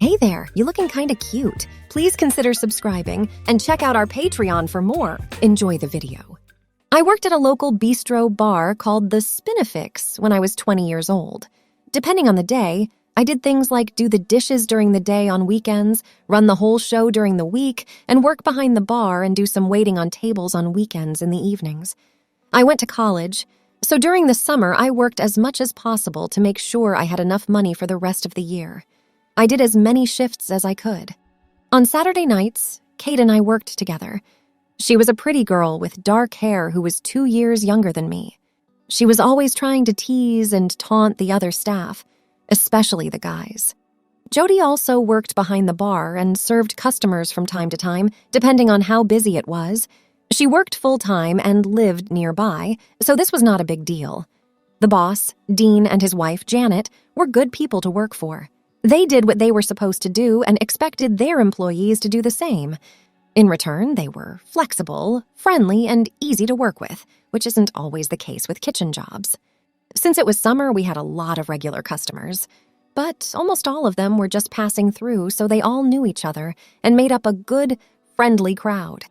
Hey there, you looking kinda cute. Please consider subscribing and check out our Patreon for more. Enjoy the video. I worked at a local bistro bar called the Spinifex when I was 20 years old. Depending on the day, I did things like do the dishes during the day on weekends, run the whole show during the week, and work behind the bar and do some waiting on tables on weekends in the evenings. I went to college, so during the summer I worked as much as possible to make sure I had enough money for the rest of the year. I did as many shifts as I could. On Saturday nights, Kate and I worked together. She was a pretty girl with dark hair who was 2 years younger than me. She was always trying to tease and taunt the other staff, especially the guys. Jody also worked behind the bar and served customers from time to time, depending on how busy it was. She worked full-time and lived nearby, so this was not a big deal. The boss, Dean, and his wife, Janet, were good people to work for. They did what they were supposed to do and expected their employees to do the same. In return, they were flexible, friendly, and easy to work with, which isn't always the case with kitchen jobs. Since it was summer, we had a lot of regular customers, but almost all of them were just passing through, so they all knew each other and made up a good, friendly crowd.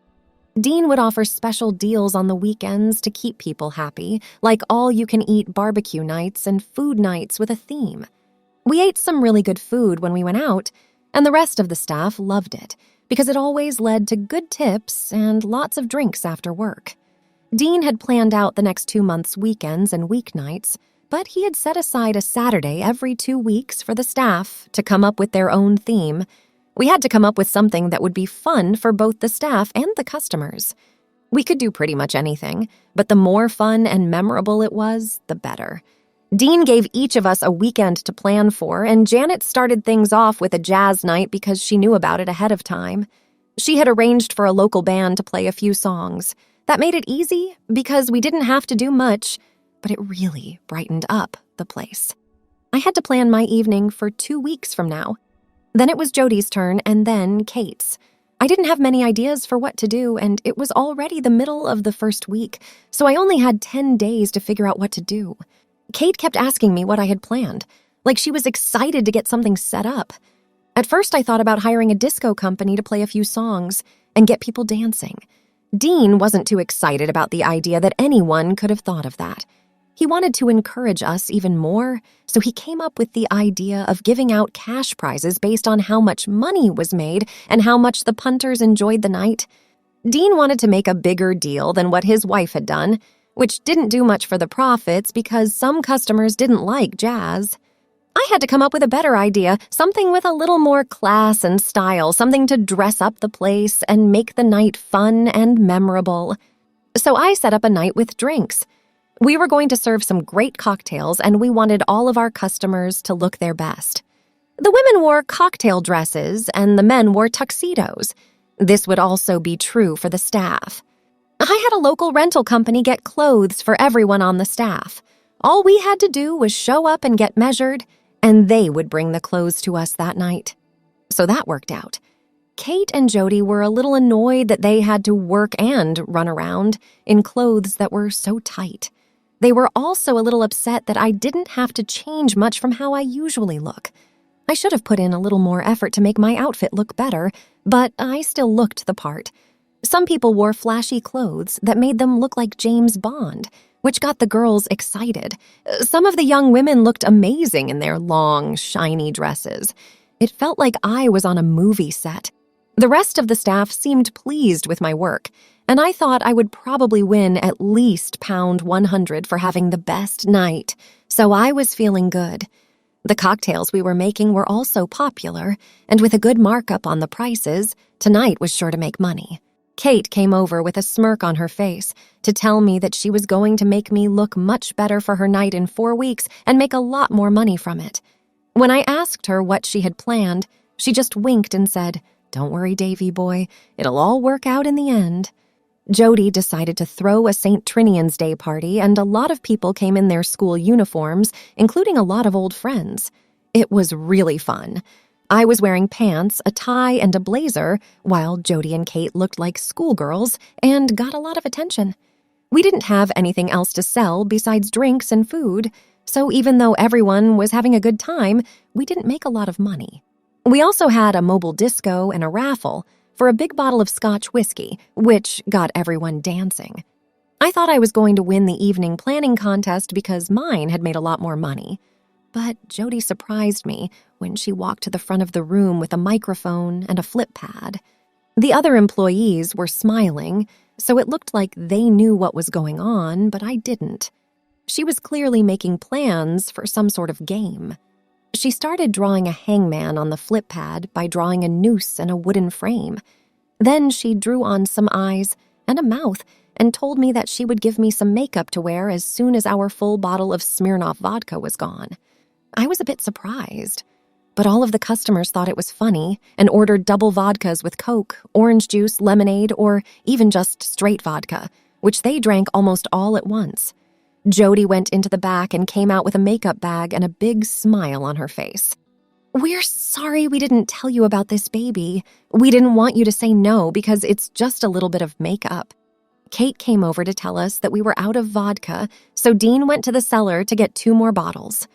Dean would offer special deals on the weekends to keep people happy, like all-you-can-eat barbecue nights and food nights with a theme. We ate some really good food when we went out, and the rest of the staff loved it because it always led to good tips and lots of drinks after work. Dean had planned out the next 2 months' weekends and weeknights, but he had set aside a Saturday every 2 weeks for the staff to come up with their own theme. We had to come up with something that would be fun for both the staff and the customers. We could do pretty much anything, but the more fun and memorable it was, the better. Dean gave each of us a weekend to plan for, and Janet started things off with a jazz night because she knew about it ahead of time. She had arranged for a local band to play a few songs. That made it easy because we didn't have to do much, but it really brightened up the place. I had to plan my evening for 2 weeks from now. Then it was Jody's turn, and then Kate's. I didn't have many ideas for what to do, and it was already the middle of the first week, so I only had 10 days to figure out what to do. Kate kept asking me what I had planned, like she was excited to get something set up. At first, I thought about hiring a disco company to play a few songs and get people dancing. Dean wasn't too excited about the idea that anyone could have thought of that. He wanted to encourage us even more, so he came up with the idea of giving out cash prizes based on how much money was made and how much the punters enjoyed the night. Dean wanted to make a bigger deal than what his wife had done, which didn't do much for the profits because some customers didn't like jazz. I had to come up with a better idea, something with a little more class and style, something to dress up the place and make the night fun and memorable. So I set up a night with drinks. We were going to serve some great cocktails, and we wanted all of our customers to look their best. The women wore cocktail dresses, and the men wore tuxedos. This would also be true for the staff. I had a local rental company get clothes for everyone on the staff. All we had to do was show up and get measured, and they would bring the clothes to us that night. So that worked out. Kate and Jody were a little annoyed that they had to work and run around in clothes that were so tight. They were also a little upset that I didn't have to change much from how I usually look. I should have put in a little more effort to make my outfit look better, but I still looked the part. Some people wore flashy clothes that made them look like James Bond, which got the girls excited. Some of the young women looked amazing in their long, shiny dresses. It felt like I was on a movie set. The rest of the staff seemed pleased with my work, and I thought I would probably win at least pound 100 for having the best night, so I was feeling good. The cocktails we were making were also popular, and with a good markup on the prices, tonight was sure to make money. Kate came over with a smirk on her face to tell me that she was going to make me look much better for her night in 4 weeks and make a lot more money from it. When I asked her what she had planned, she just winked and said, "Don't worry, Davy boy, it'll all work out in the end." Jody decided to throw a St. Trinian's Day party, and a lot of people came in their school uniforms, including a lot of old friends. It was really fun. I was wearing pants, a tie, and a blazer, while Jody and Kate looked like schoolgirls and got a lot of attention. We didn't have anything else to sell besides drinks and food, so even though everyone was having a good time, we didn't make a lot of money. We also had a mobile disco and a raffle for a big bottle of Scotch whiskey, which got everyone dancing. I thought I was going to win the evening planning contest because mine had made a lot more money. But Jody surprised me when she walked to the front of the room with a microphone and a flip pad. The other employees were smiling, so it looked like they knew what was going on, but I didn't. She was clearly making plans for some sort of game. She started drawing a hangman on the flip pad by drawing a noose and a wooden frame. Then she drew on some eyes and a mouth and told me that she would give me some makeup to wear as soon as our full bottle of Smirnoff vodka was gone. I was a bit surprised, but all of the customers thought it was funny and ordered double vodkas with Coke, orange juice, lemonade, or even just straight vodka, which they drank almost all at once. Jody went into the back and came out with a makeup bag and a big smile on her face. "We're sorry we didn't tell you about this baby. We didn't want you to say no because it's just a little bit of makeup." Kate came over to tell us that we were out of vodka, so Dean went to the cellar to get 2 more bottles.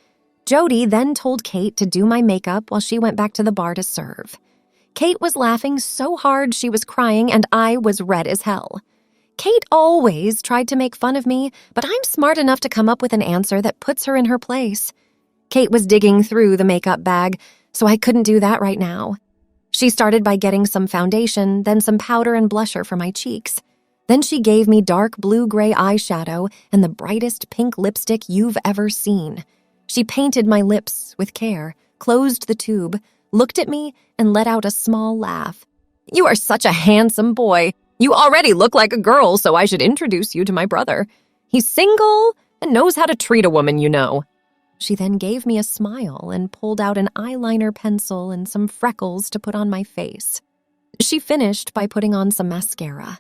Jody then told Kate to do my makeup while she went back to the bar to serve. Kate was laughing so hard she was crying and I was red as hell. Kate always tried to make fun of me, but I'm smart enough to come up with an answer that puts her in her place. Kate was digging through the makeup bag, so I couldn't do that right now. She started by getting some foundation, then some powder and blusher for my cheeks. Then she gave me dark blue-gray eyeshadow and the brightest pink lipstick you've ever seen. She painted my lips with care, closed the tube, looked at me, and let out a small laugh. "You are such a handsome boy. You already look like a girl, so I should introduce you to my brother. He's single and knows how to treat a woman, you know." She then gave me a smile and pulled out an eyeliner pencil and some freckles to put on my face. She finished by putting on some mascara.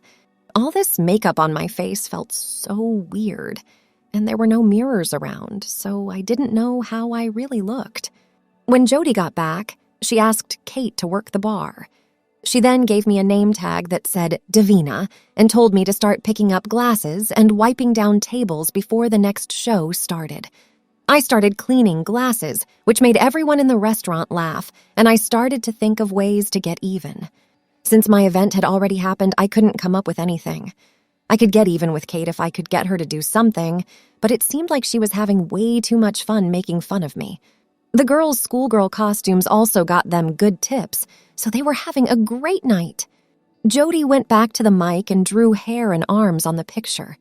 All this makeup on my face felt so weird, and there were no mirrors around, so I didn't know how I really looked. When Jody got back, she asked Kate to work the bar. She then gave me a name tag that said Davina and told me to start picking up glasses and wiping down tables before the next show started. I started cleaning glasses, which made everyone in the restaurant laugh, and I started to think of ways to get even. Since my event had already happened, I couldn't come up with anything. I could get even with Kate if I could get her to do something, but it seemed like she was having way too much fun making fun of me. The girls' schoolgirl costumes also got them good tips, so they were having a great night. Jody went back to the mic and drew hair and arms on the picture.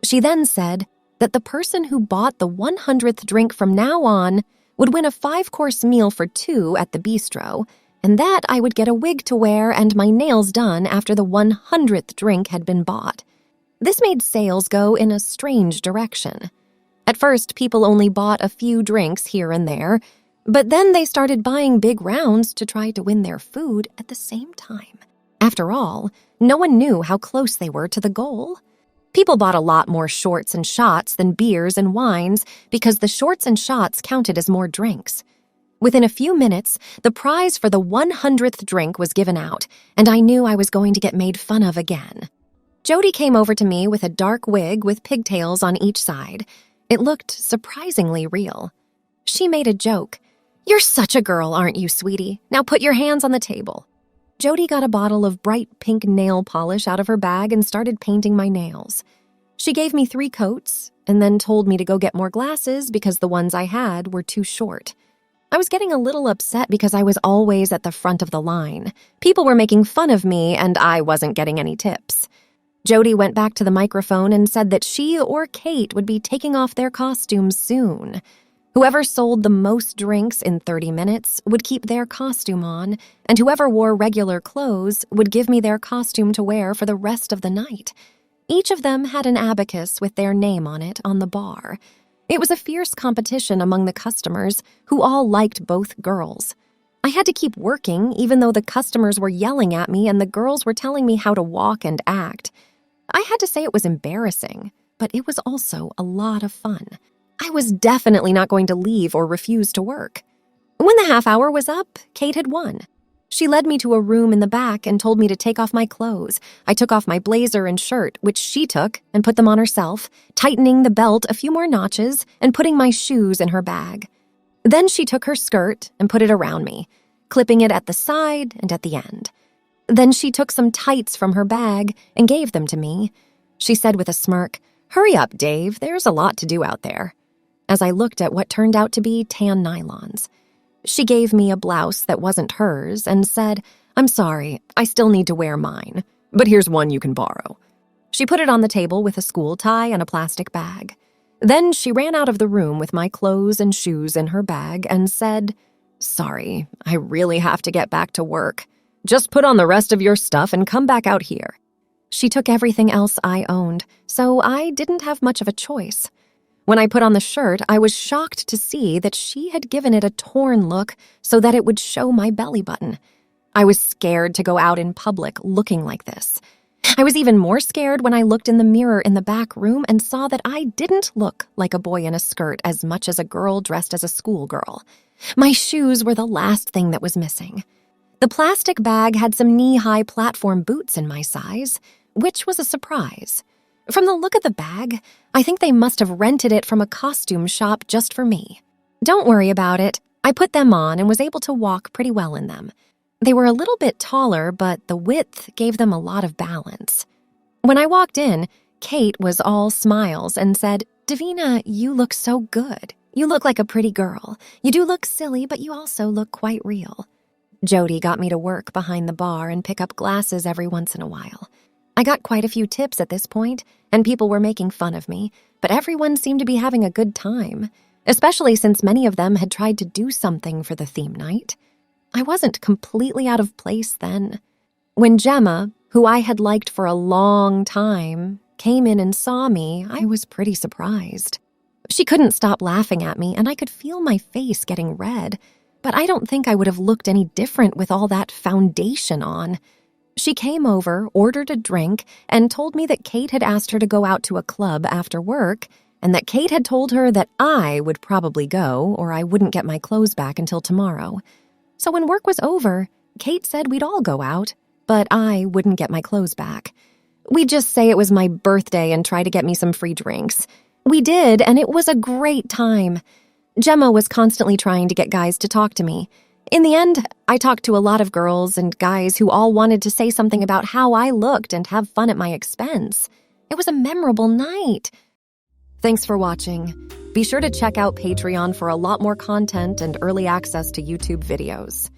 She then said that the person who bought the 100th drink from now on would win a 5-course meal for 2 at the bistro, and that I would get a wig to wear and my nails done after the 100th drink had been bought. This made sales go in a strange direction. At first, people only bought a few drinks here and there, but then they started buying big rounds to try to win their food at the same time. After all, no one knew how close they were to the goal. People bought a lot more shorts and shots than beers and wines because the shorts and shots counted as more drinks. Within a few minutes, the prize for the 100th drink was given out, and I knew I was going to get made fun of again. Jody came over to me with a dark wig with pigtails on each side. It looked surprisingly real. She made a joke. "You're such a girl, aren't you, sweetie? Now put your hands on the table." Jody got a bottle of bright pink nail polish out of her bag and started painting my nails. She gave me 3 coats and then told me to go get more glasses because the ones I had were too short. I was getting a little upset because I was always at the front of the line. People were making fun of me and I wasn't getting any tips. Jody went back to the microphone and said that she or Kate would be taking off their costumes soon. Whoever sold the most drinks in 30 minutes would keep their costume on, and whoever wore regular clothes would give me their costume to wear for the rest of the night. Each of them had an abacus with their name on it on the bar. It was a fierce competition among the customers, who all liked both girls. I had to keep working even though the customers were yelling at me and the girls were telling me how to walk and act. I had to say it was embarrassing, but it was also a lot of fun. I was definitely not going to leave or refuse to work. When the half hour was up, Kate had won. She led me to a room in the back and told me to take off my clothes. I took off my blazer and shirt, which she took, and put them on herself, tightening the belt a few more notches and putting my shoes in her bag. Then she took her skirt and put it around me. clipping it at the side and at the end. Then she took some tights from her bag and gave them to me. She said with a smirk, "Hurry up, Dave, there's a lot to do out there," as I looked at what turned out to be tan nylons. She gave me a blouse that wasn't hers and said, "I'm sorry, I still need to wear mine, but here's one you can borrow." She put it on the table with a school tie and a plastic bag. Then she ran out of the room with my clothes and shoes in her bag and said, "Sorry, I really have to get back to work. Just put on the rest of your stuff and come back out here." She took everything else I owned, so I didn't have much of a choice. When I put on the shirt, I was shocked to see that she had given it a torn look so that it would show my belly button. I was scared to go out in public looking like this. I was even more scared when I looked in the mirror in the back room and saw that I didn't look like a boy in a skirt as much as a girl dressed as a schoolgirl. My shoes were the last thing that was missing. The plastic bag had some knee-high platform boots in my size, which was a surprise. From the look of the bag, I think they must have rented it from a costume shop just for me. Don't worry about it. I put them on and was able to walk pretty well in them. They were a little bit taller, but the width gave them a lot of balance. When I walked in, Kate was all smiles and said, "Davina, you look so good. You look like a pretty girl. You do look silly, but you also look quite real." Jody got me to work behind the bar and pick up glasses every once in a while. I got quite a few tips at this point, and people were making fun of me, but everyone seemed to be having a good time, especially since many of them had tried to do something for the theme night. I wasn't completely out of place then. When Gemma, who I had liked for a long time, came in and saw me, I was pretty surprised. She couldn't stop laughing at me, and I could feel my face getting red, but I don't think I would have looked any different with all that foundation on. She came over, ordered a drink, and told me that Kate had asked her to go out to a club after work, and that Kate had told her that I would probably go, or I wouldn't get my clothes back until tomorrow. So when work was over, Kate said we'd all go out, but I wouldn't get my clothes back. We'd just say it was my birthday and try to get me some free drinks. We did, and it was a great time. Gemma was constantly trying to get guys to talk to me. In the end, I talked to a lot of girls and guys who all wanted to say something about how I looked and have fun at my expense. It was a memorable night. Thanks for watching. Be sure to check out Patreon for a lot more content and early access to YouTube videos.